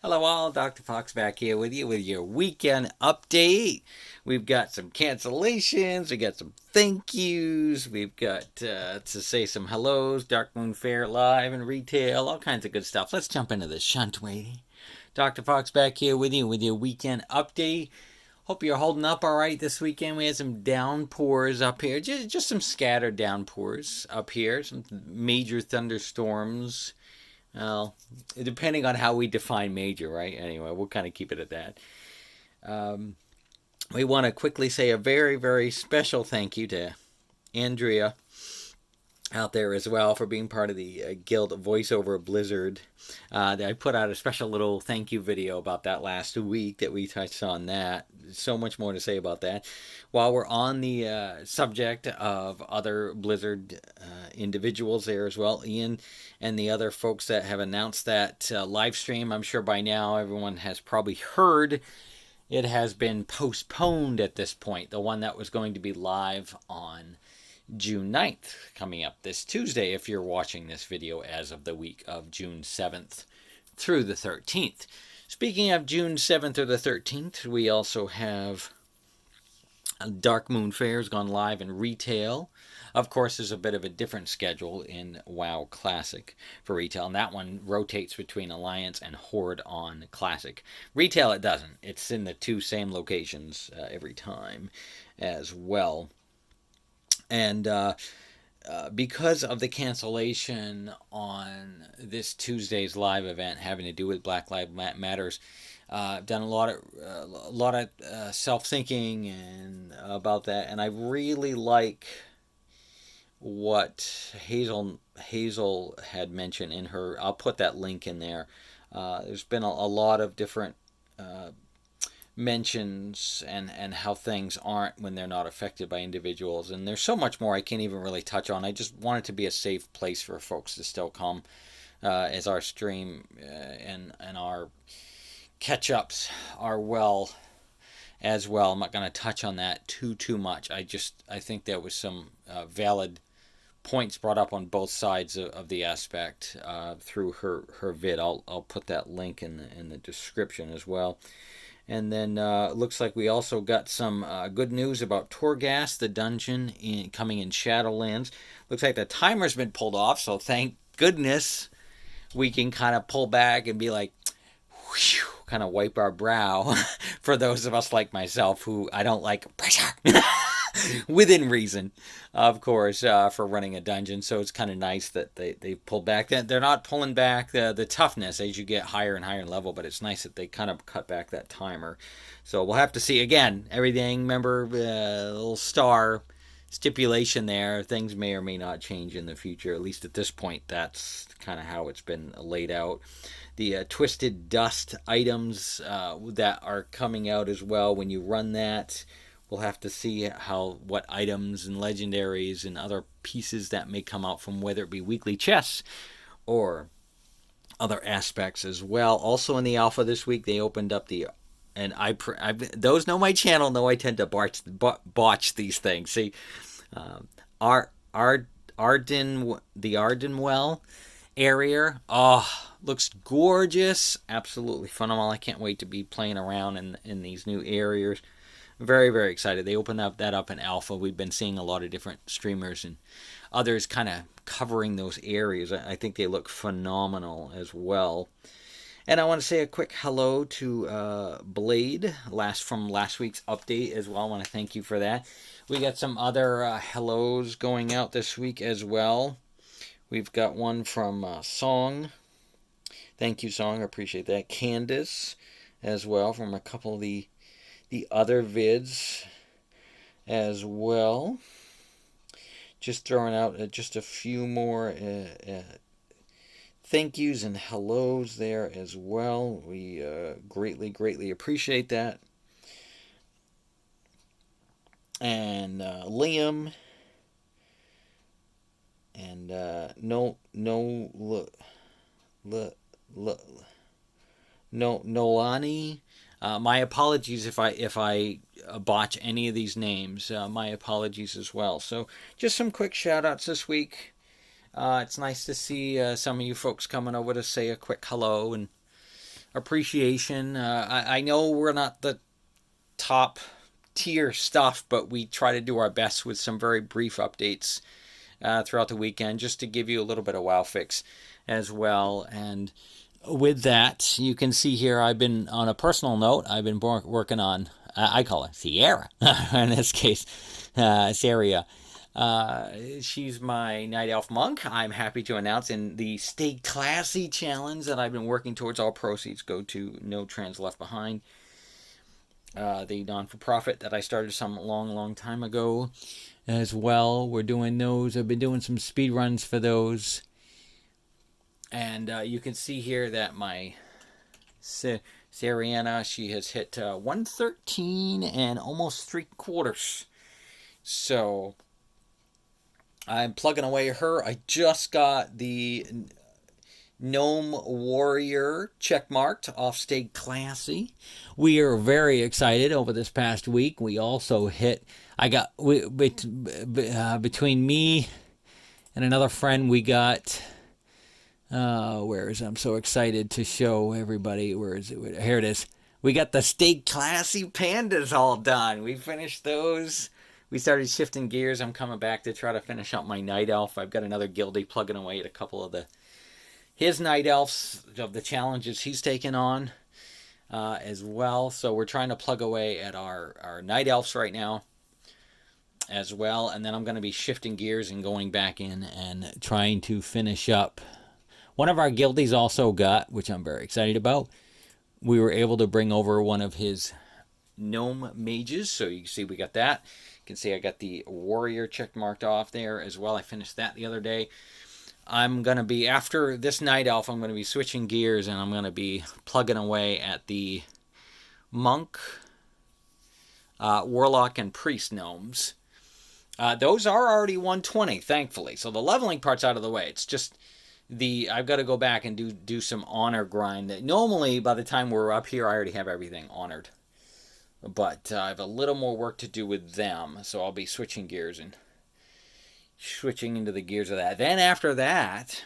Hello all, Dr. Fox back here with you with your weekend update. We've got some cancellations, we got some thank yous, we've got to say some hellos, Dark Moon Fair live and retail, all kinds of good stuff. Let's jump into the shunt waiting. Dr. Fox back here with you with your weekend update. Hope you're holding up all right this weekend. We had some downpours up here, just some scattered downpours up here, some major thunderstorms. Well, depending on how we define major, right? Anyway, we'll kind of keep it at that. We want to quickly say a very, very special thank you to Andrea out there as well for being part of the Guild Voiceover Blizzard. I put out a special little thank you video about that last week that we touched on that. So much more to say about that. While we're on the subject of other Blizzard individuals there as well, Ian and the other folks that have announced that live stream, I'm sure by now everyone has probably heard it has been postponed at this point. The one that was going to be live on June 9th, coming up this Tuesday, if you're watching this video as of the week of June 7th through the 13th. Speaking of June 7th or the 13th, we also have Dark Moon Fair's gone live in retail. Of course, there's a bit of a different schedule in WoW Classic for retail, and that one rotates between Alliance and Horde on Classic. Retail, it doesn't. It's in the two same locations every time as well. And because of the cancellation on this Tuesday's live event having to do with Black Lives Matters, I've done a lot of self-thinking and about that, and I really like what Hazel had mentioned in her. I'll put that link in there. There's been a lot of different mentions and how things aren't when they're not affected by individuals, and there's so much more I can't even really touch on. I just want it to be a safe place for folks to still come as our stream and our catch-ups are well as well. I'm not going to touch on that too much. I think there was some valid points brought up on both sides of the aspect through her vid. I'll put that link in the description as well. And then looks like we also got some good news about Torghast, the dungeon coming in Shadowlands. Looks like the timer's been pulled off, so thank goodness we can kind of pull back and be like, whew, kind of wipe our brow for those of us like myself who I don't like pressure. Within reason, of course, for running a dungeon. So it's kind of nice that they pulled back. They're not pulling back the toughness as you get higher and higher in level, but it's nice that they kind of cut back that timer. So we'll have to see. Again, everything, remember, little star stipulation there. Things may or may not change in the future. At least at this point, that's kind of how it's been laid out. The Twisted Dust items that are coming out as well when you run that. We'll have to see what items and legendaries and other pieces that may come out from whether it be weekly chests or other aspects as well. Also in the alpha this week, they opened up and those know my channel know I tend to botch these things. See, the Ardenwell area, looks gorgeous, absolutely phenomenal. I can't wait to be playing around in these new areas. Very, very excited. They opened that up in alpha. We've been seeing a lot of different streamers and others kind of covering those areas. I think they look phenomenal as well. And I want to say a quick hello to Blade from last week's update as well. I want to thank you for that. We got some other hellos going out this week as well. We've got one from Song. Thank you, Song. I appreciate that. Candace as well from a couple of the other vids as well. Just throwing out just a few more thank yous and hellos there as well. We greatly appreciate that. And Liam and Nolani. My apologies if I botch any of these names. My apologies as well. So just some quick shout outs this week. It's nice to see some of you folks coming over to say a quick hello and appreciation. I know we're not the top tier stuff, but we try to do our best with some very brief updates throughout the weekend just to give you a little bit of WoW fix as well. And with that, you can see here I've been, on a personal note, I've been working on, I call her Sierra in this case, Saria. She's my Night Elf Monk. I'm happy to announce in the Stay Classy challenge that I've been working towards, all proceeds go to No Trans Left Behind, the non-for-profit that I started some long time ago as well. We're doing those. I've been doing some speed runs for those. And you can see here that my Sariana, she has hit 113 and almost 3/4. So I'm plugging away her. I just got the Gnome Warrior checkmarked off Stay Classy. We are very excited over this past week. We also hit, between me and another friend, we got, I'm so excited to show everybody, where is it? Here it is. We got the Stay Classy pandas all done. We finished those. We started shifting gears. I'm coming back to try to finish up my Night Elf. I've got another guildie plugging away at a couple of his Night Elves, of the challenges he's taken on as well. So we're trying to plug away at our Night Elves right now as well. And then I'm going to be shifting gears and going back in and trying to finish up. One of our guildies also got, which I'm very excited about, we were able to bring over one of his gnome mages. So you can see we got that. You can see I got the warrior check marked off there as well. I finished that the other day. I'm going to be, after this Night Elf, I'm going to be switching gears and I'm going to be plugging away at the monk, warlock, and priest gnomes. Those are already 120, thankfully. So the leveling part's out of the way. It's just I've got to go back and do some honor grind. Normally, by the time we're up here, I already have everything honored. But I have a little more work to do with them, so I'll be switching gears and switching into the gears of that. Then after that,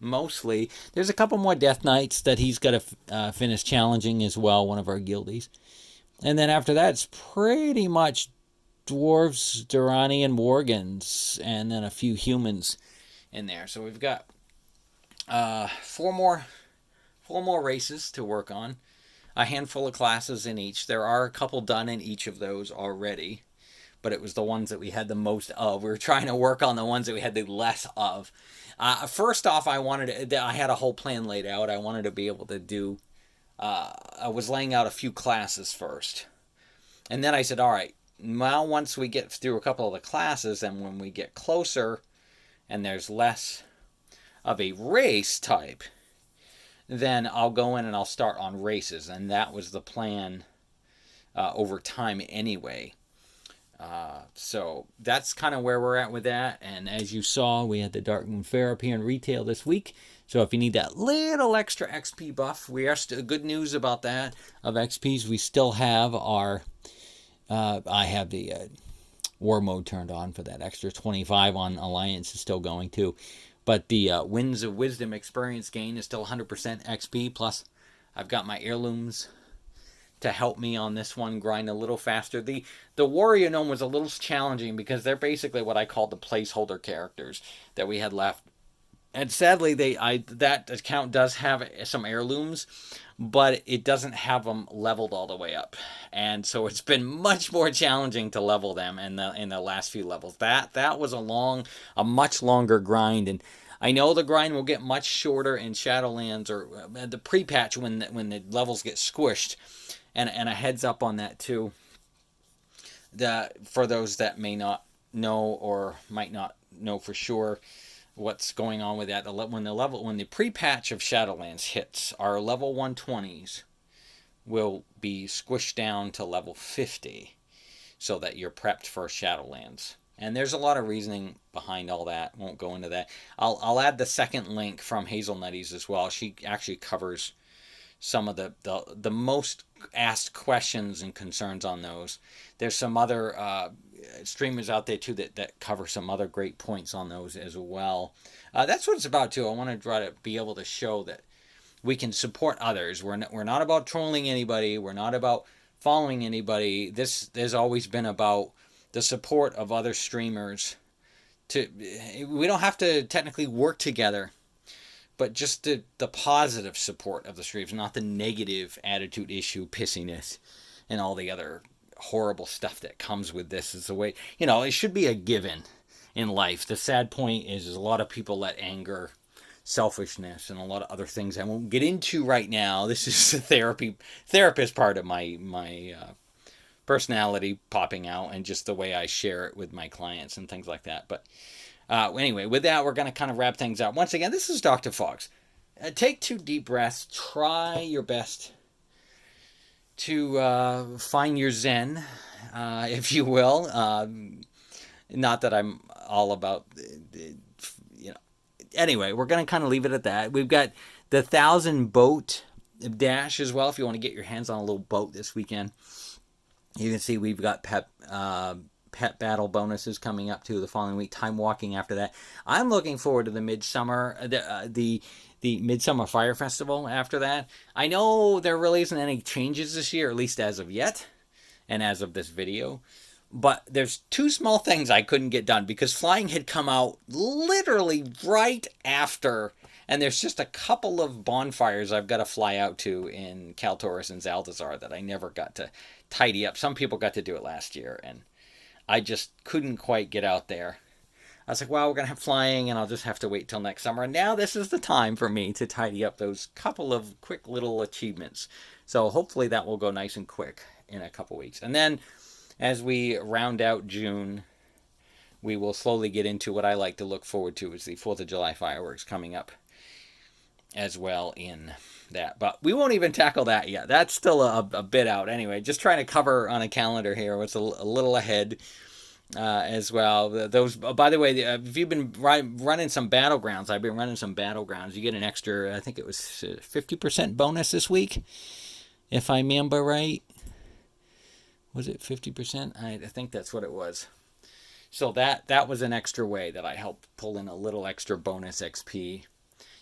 mostly, there's a couple more Death Knights that he's got to finish challenging as well, one of our guildies. And then after that, it's pretty much dwarves, Durrani, and Worgans, and then a few humans in there. So we've got four more races to work on. A handful of classes in each. There are a couple done in each of those already, but it was the ones that we had the most of. We were trying to work on the ones that we had the less of. First off, I had a whole plan laid out. I wanted to be able to do, I was laying out a few classes first. And then I said, all right, now once we get through a couple of the classes, and when we get closer and there's less of a race type, then I'll go in and I'll start on races. And that was the plan over time anyway. So that's kind of where we're at with that. And as you saw, we had the Darkmoon Fair up here in retail this week. So if you need that little extra XP buff, we are still good news about that of XPs. We still have our, I have the war mode turned on for that extra 25 on Alliance is still going too. But the Winds of Wisdom experience gain is still 100% XP. Plus, I've got my heirlooms to help me on this one grind a little faster. The Warrior Gnome was a little challenging because they're basically what I call the placeholder characters that we had left. And sadly, that account does have some heirlooms, but it doesn't have them leveled all the way up. And so it's been much more challenging to level them in the last few levels. That was a much longer grind, and I know the grind will get much shorter in Shadowlands or the pre-patch when the levels get squished. And a heads up on that too. For those that may not know or might not know for sure what's going on with that, when the pre-patch of Shadowlands hits, our level 120s will be squished down to level 50 so that you're prepped for Shadowlands. And there's a lot of reasoning behind all that. Won't go into that. I'll add the second link from Hazelnutties as well. She actually covers some of the most asked questions and concerns on those. There's some other streamers out there too that cover some other great points on those as well. That's what it's about too. I want to try to be able to show that we can support others. We're not about trolling anybody. We're not about following anybody. This has always been about the support of other streamers. We don't have to technically work together, but just the positive support of the streams, not the negative attitude issue, pissiness, and all the other horrible stuff that comes with this. Is the way, it should be a given in life. The sad point is a lot of people let anger, selfishness, and a lot of other things I won't get into right now. This is the therapist part of my personality popping out, and just the way I share it with my clients and things like that. But anyway, with that, we're going to kind of wrap things up. Once again, this is Dr. Fox. Take 2 deep breaths. Try your best to find your zen, if you will. Not that I'm all about, Anyway, we're going to kind of leave it at that. We've got the 1,000 boat dash as well, if you want to get your hands on a little boat this weekend. You can see we've got pet battle bonuses coming up to the following week. Time walking after that. I'm looking forward to the midsummer, the Midsummer Fire Festival after that. I know there really isn't any changes this year, at least as of yet, and as of this video. But there's 2 small things I couldn't get done because flying had come out literally right after. And there's just a couple of bonfires I've got to fly out to in Kaltoris and Zaldazar that I never got to tidy up. Some people got to do it last year, and I just couldn't quite get out there. I was like, well, we're going to have flying, and I'll just have to wait till next summer. And now this is the time for me to tidy up those couple of quick little achievements. So hopefully that will go nice and quick in a couple weeks. And then as we round out June, we will slowly get into what I like to look forward to, is the 4th of July fireworks coming up as well in that. But we won't even tackle that yet. That's still a bit out. Anyway, just trying to cover on a calendar here what's a little ahead as well. Those, by the way, if you've been running some battlegrounds, I've been running some battlegrounds. You get an extra, I think it was 50% bonus this week, if I remember right. Was it 50%? I think that's what it was. So that was an extra way that I helped pull in a little extra bonus XP.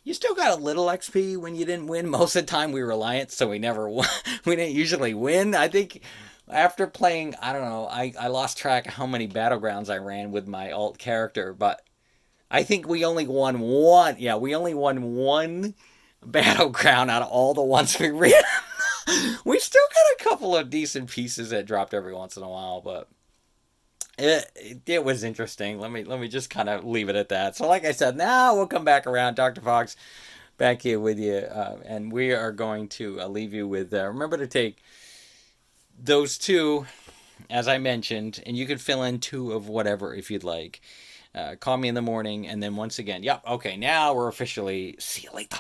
You still got a little XP when you didn't win. Most of the time we were Reliant, so we never won. We didn't usually win. I think after playing, I don't know, I lost track of how many battlegrounds I ran with my alt character, but I think we only won one. Yeah, we only won one battleground out of all the ones we ran. We still got a couple of decent pieces that dropped every once in a while, but it was interesting. Let me just kind of leave it at that. So like I said, now we'll come back around. Dr. Fox back here with you, and we are going to leave you with, remember to take those 2, as I mentioned, and you can fill in 2 of whatever if you'd like. Call me in the morning, and then once again, yep, okay, now we're officially, see you later.